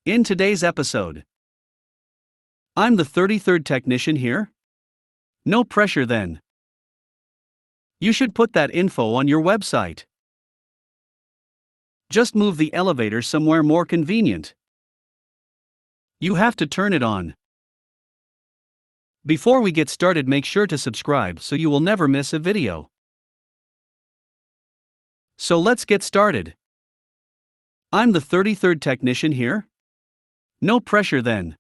In today's episode, I'm the 33rd technician here? No pressure then. You should put that info on your website. Just move the elevator somewhere more convenient. You have to turn it on. Before we get started, make sure to subscribe so you will never miss a video. So let's get started. I'm the 33rd technician here? No pressure then.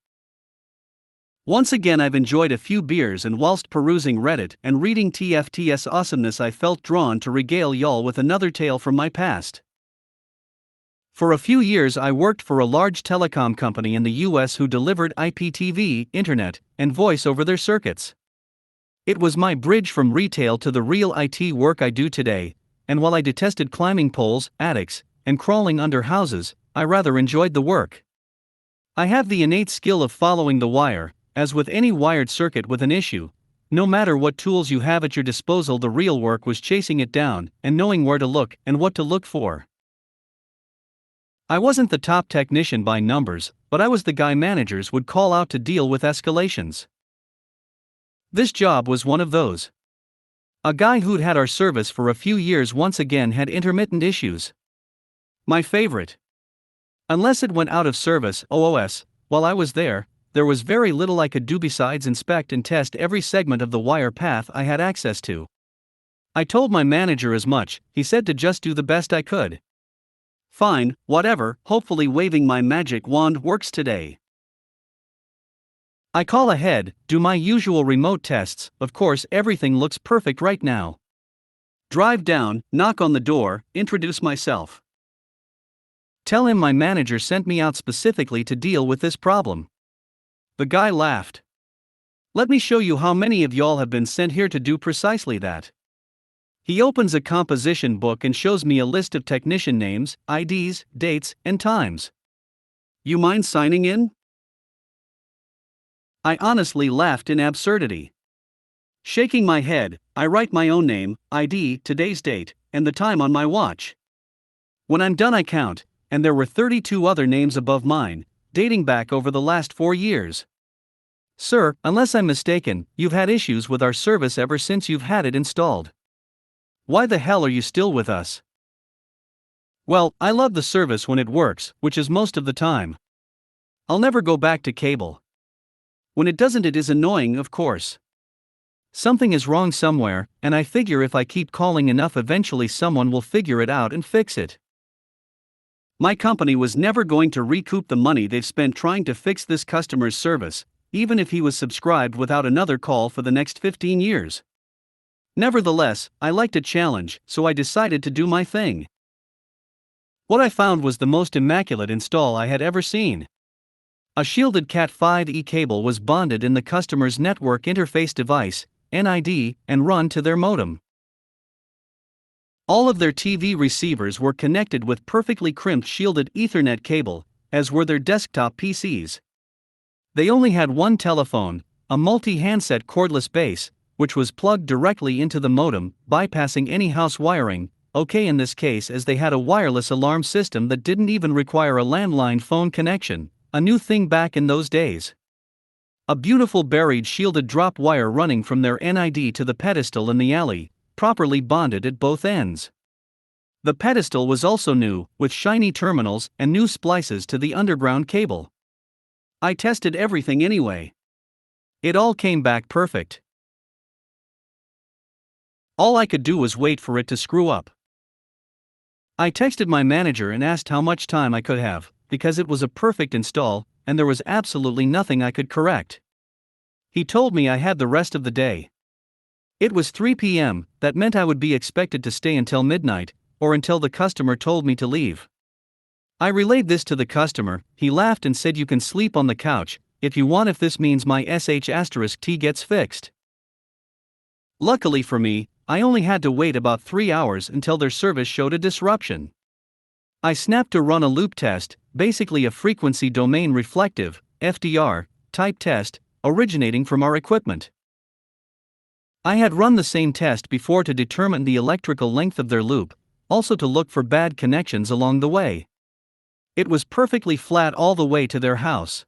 Once again, I've enjoyed a few beers, and whilst perusing Reddit and reading TFTS awesomeness, I felt drawn to regale y'all with another tale from my past. For a few years, I worked for a large telecom company in the US who delivered IPTV, internet, and voice over their circuits. It was my bridge from retail to the real IT work I do today, and while I detested climbing poles, attics, and crawling under houses, I rather enjoyed the work. I have the innate skill of following the wire. As with any wired circuit with an issue, no matter what tools you have at your disposal, the real work was chasing it down and knowing where to look and what to look for. I wasn't the top technician by numbers, but I was the guy managers would call out to deal with escalations. This job was one of those. A guy who'd had our service for a few years once again had intermittent issues. My favorite. Unless it went out of service, OOS, while I was there was very little I could do besides inspect and test every segment of the wire path I had access to. I told my manager as much. He said to just do the best I could. Fine, whatever, hopefully waving my magic wand works today. I call ahead, do my usual remote tests. Of course, everything looks perfect right now. Drive down, knock on the door, introduce myself. Tell him my manager sent me out specifically to deal with this problem. The guy laughed. Let me show you how many of y'all have been sent here to do precisely that. He opens a composition book and shows me a list of technician names, IDs, dates, and times. You mind signing in? I honestly laughed in absurdity. Shaking my head, I write my own name, ID, today's date, and the time on my watch. When I'm done, I count, and there were 32 other names above mine, dating back over the last 4 years. Sir, unless I'm mistaken, you've had issues with our service ever since you've had it installed. Why the hell are you still with us? Well, I love the service when it works, which is most of the time. I'll never go back to cable. When it doesn't, it is annoying, of course. Something is wrong somewhere, and I figure if I keep calling enough, eventually someone will figure it out and fix it. My company was never going to recoup the money they've spent trying to fix this customer's service, even if he was subscribed without another call for the next 15 years. Nevertheless, I liked a challenge, so I decided to do my thing. What I found was the most immaculate install I had ever seen. A shielded Cat5e cable was bonded in the customer's network interface device, NID, and run to their modem. All of their TV receivers were connected with perfectly crimped shielded Ethernet cable, as were their desktop PCs. They only had one telephone, a multi-handset cordless base, which was plugged directly into the modem, bypassing any house wiring. Okay, in this case, as they had a wireless alarm system that didn't even require a landline phone connection, a new thing back in those days. A beautiful buried shielded drop wire running from their NID to the pedestal in the alley, properly bonded at both ends. The pedestal was also new, with shiny terminals and new splices to the underground cable. I tested everything anyway. It all came back perfect. All I could do was wait for it to screw up. I texted my manager and asked how much time I could have, because it was a perfect install, and there was absolutely nothing I could correct. He told me I had the rest of the day. It was 3 p.m., that meant I would be expected to stay until midnight, or until the customer told me to leave. I relayed this to the customer. He laughed and said, you can sleep on the couch, if you want, if this means my sh*t gets fixed. Luckily for me, I only had to wait about 3 hours until their service showed a disruption. I snapped to run a loop test, basically a frequency domain reflective, FDR, type test, originating from our equipment. I had run the same test before to determine the electrical length of their loop, also to look for bad connections along the way. It was perfectly flat all the way to their house.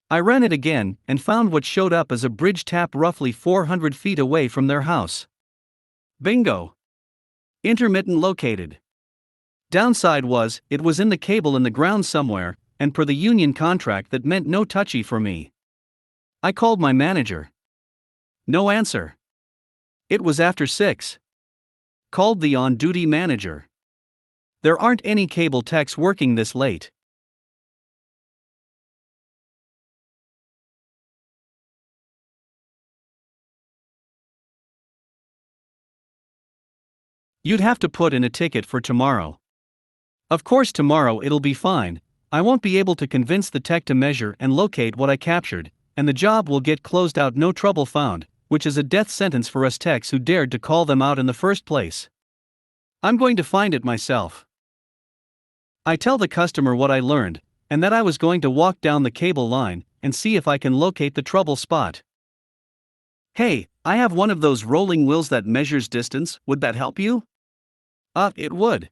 I ran it again and found what showed up as a bridge tap roughly 400 feet away from their house. Bingo! Intermittent located. Downside was, it was in the cable in the ground somewhere, and per the union contract that meant no touchy for me. I called my manager. No answer. It was after 6. Called the on-duty manager. There aren't any cable techs working this late. You'd have to put in a ticket for tomorrow. Of course tomorrow it'll be fine. I won't be able to convince the tech to measure and locate what I captured, and the job will get closed out no trouble found, which is a death sentence for us techs who dared to call them out in the first place. I'm going to find it myself. I tell the customer what I learned, and that I was going to walk down the cable line and see if I can locate the trouble spot. Hey, I have one of those rolling wheels that measures distance, would that help you? It would.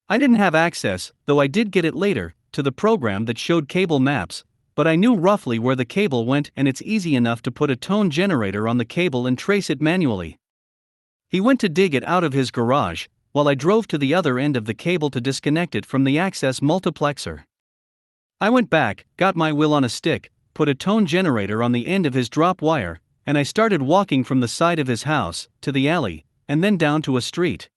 I didn't have access, though I did get it later, to the program that showed cable maps, but I knew roughly where the cable went and it's easy enough to put a tone generator on the cable and trace it manually. He went to dig it out of his garage, while I drove to the other end of the cable to disconnect it from the access multiplexer. I went back, got my wheel on a stick, put a tone generator on the end of his drop wire, and I started walking from the side of his house, to the alley, and then down to a street.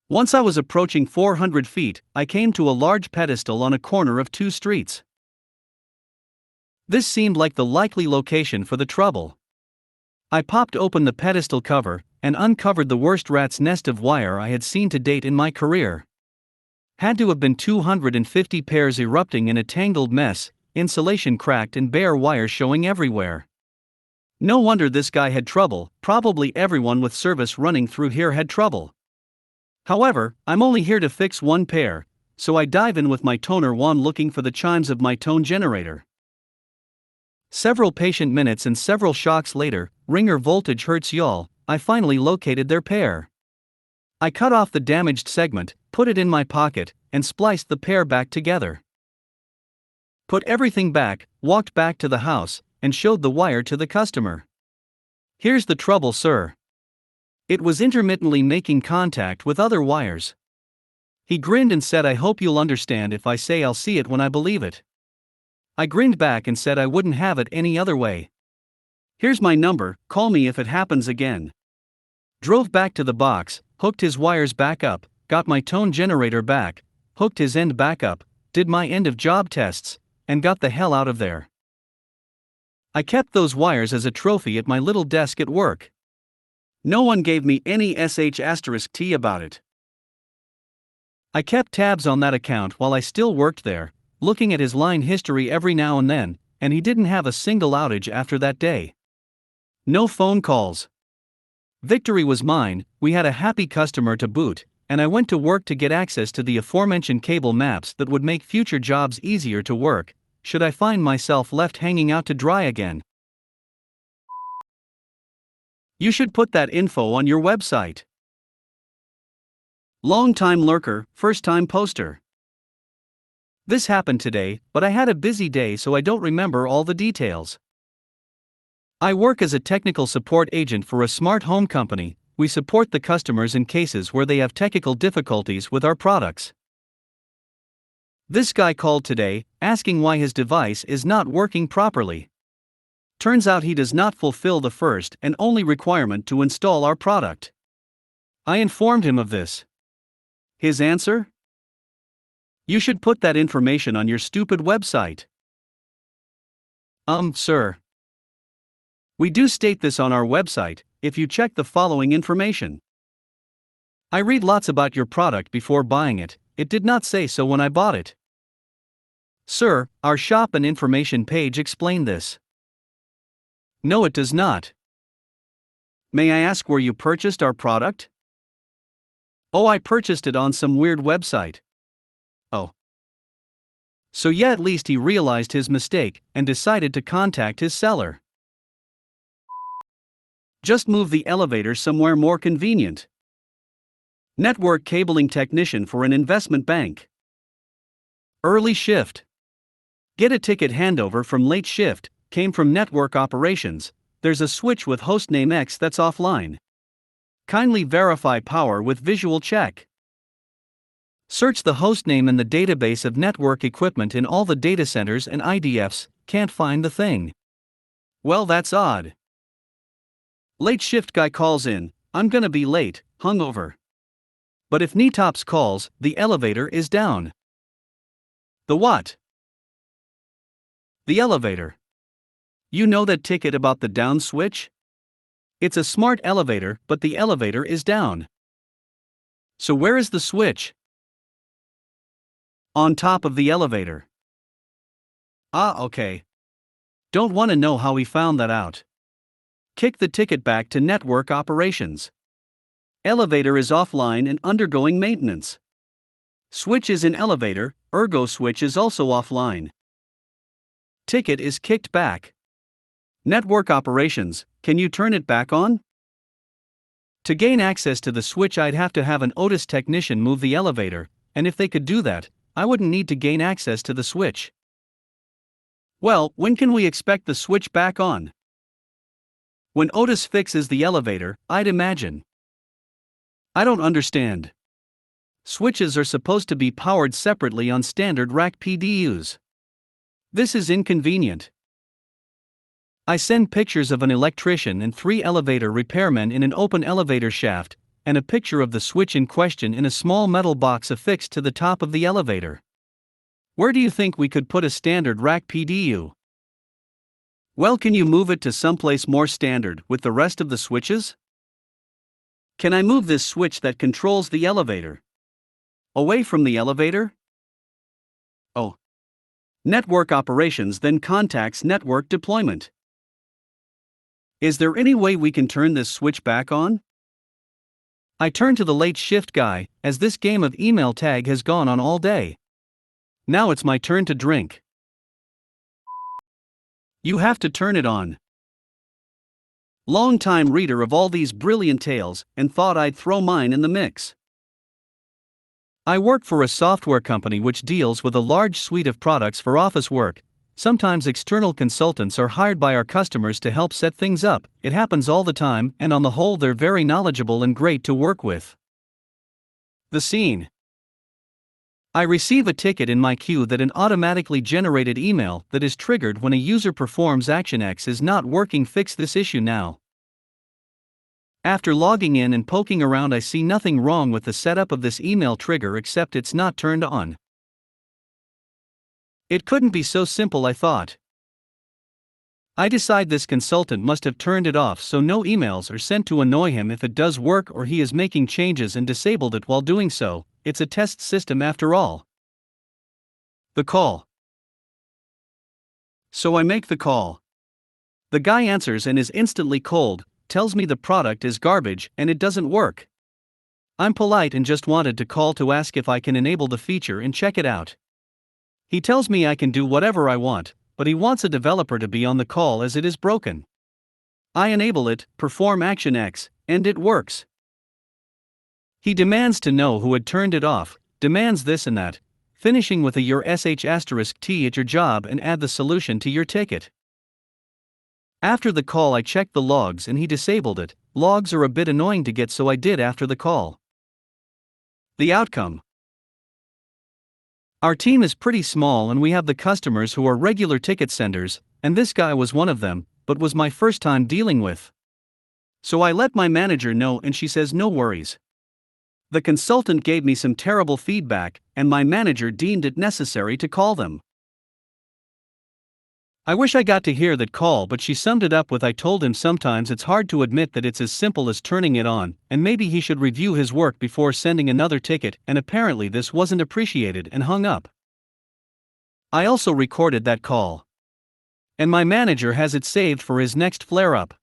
Once I was approaching 400 feet, I came to a large pedestal on a corner of 2 streets. This seemed like the likely location for the trouble. I popped open the pedestal cover, and uncovered the worst rat's nest of wire I had seen to date in my career. Had to have been 250 pairs erupting in a tangled mess, insulation cracked and bare wires showing everywhere. No wonder this guy had trouble, probably everyone with service running through here had trouble. However, I'm only here to fix one pair, so I dive in with my toner wand looking for the chimes of my tone generator. Several patient minutes and several shocks later, ringer voltage hurts y'all, I finally located their pair. I cut off the damaged segment, put it in my pocket, and spliced the pair back together. Put everything back, walked back to the house, and showed the wire to the customer. Here's the trouble, sir. It was intermittently making contact with other wires. He grinned and said, I hope you'll understand if I say I'll see it when I believe it. I grinned back and said I wouldn't have it any other way. Here's my number, call me if it happens again. Drove back to the box, hooked his wires back up, got my tone generator back, hooked his end back up, did my end of job tests, and got the hell out of there. I kept those wires as a trophy at my little desk at work. No one gave me any sh*t about it. I kept tabs on that account while I still worked there, looking at his line history every now and then, and he didn't have a single outage after that day. No phone calls. Victory was mine, we had a happy customer to boot, and I went to work to get access to the aforementioned cable maps that would make future jobs easier to work, should I find myself left hanging out to dry again. You should put that info on your website. Long-time lurker, first-time poster. This happened today, but I had a busy day so I don't remember all the details. I work as a technical support agent for a smart home company. We support the customers in cases where they have technical difficulties with our products. This guy called today, asking why his device is not working properly. Turns out he does not fulfill the first and only requirement to install our product. I informed him of this. His answer? You should put that information on your stupid website. Sir. We do state this on our website, if you check the following information. I read lots about your product before buying it, it did not say so when I bought it. Sir, our shop and information page explain this. No, it does not. May I ask where you purchased our product? Oh, I purchased it on some weird website. Oh. So yeah, at least he realized his mistake and decided to contact his seller. Just move the elevator somewhere more convenient. Network cabling technician for an investment bank. Early shift. Get a ticket handover from late shift, came from network operations. There's a switch with hostname X that's offline. Kindly verify power with visual check. Search the hostname in the database of network equipment in all the data centers and IDFs, can't find the thing. Well, that's odd. Late shift guy calls in, I'm gonna be late, hungover. But if NETOPS calls, the elevator is down. The what? The elevator. You know that ticket about the down switch? It's a smart elevator, but the elevator is down. So where is the switch? On top of the elevator. Ah, okay. Don't want to know how he found that out. Kick the ticket back to network operations. Elevator is offline and undergoing maintenance. Switch is in elevator, ergo switch is also offline. Ticket is kicked back. Network operations, can you turn it back on? To gain access to the switch, I'd have to have an Otis technician move the elevator, and if they could do that, I wouldn't need to gain access to the switch. Well, when can we expect the switch back on? When Otis fixes the elevator, I'd imagine. I don't understand. Switches are supposed to be powered separately on standard rack PDUs. This is inconvenient. I send pictures of an electrician and 3 elevator repairmen in an open elevator shaft, and a picture of the switch in question in a small metal box affixed to the top of the elevator. Where do you think we could put a standard rack PDU? Well, can you move it to someplace more standard with the rest of the switches? Can I move this switch that controls the elevator away from the elevator? Oh. Network operations then contacts network deployment. Is there any way we can turn this switch back on? I turn to the late shift guy, as this game of email tag has gone on all day. Now it's my turn to drink. You have to turn it on. Long-time reader of all these brilliant tales, and thought I'd throw mine in the mix. I work for a software company which deals with a large suite of products for office work. Sometimes external consultants are hired by our customers to help set things up. It happens all the time, and on the whole they're very knowledgeable and great to work with. The scene. I receive a ticket in my queue that an automatically generated email that is triggered when a user performs action X is not working. Fix this issue now. After logging in and poking around, I see nothing wrong with the setup of this email trigger except it's not turned on. It couldn't be so simple, I thought. I decide this consultant must have turned it off so no emails are sent to annoy him if it does work, or he is making changes and disabled it while doing so. It's a test system after all. The call. So I make the call. The guy answers and is instantly cold, tells me the product is garbage and it doesn't work. I'm polite and just wanted to call to ask if I can enable the feature and check it out. He tells me I can do whatever I want, but he wants a developer to be on the call as it is broken. I enable it, perform action X, and it works. He demands to know who had turned it off, demands this and that, finishing with a your sh*t at your job and add the solution to your ticket. After the call I checked the logs and he disabled it. Logs are a bit annoying to get, so I did after the call. The outcome. Our team is pretty small and we have the customers who are regular ticket senders, and this guy was one of them, but was my first time dealing with. So I let my manager know and she says no worries. The consultant gave me some terrible feedback, and my manager deemed it necessary to call them. I wish I got to hear that call, but she summed it up with, I told him sometimes it's hard to admit that it's as simple as turning it on, and maybe he should review his work before sending another ticket, and apparently this wasn't appreciated, and hung up. I also recorded that call. And my manager has it saved for his next flare-up.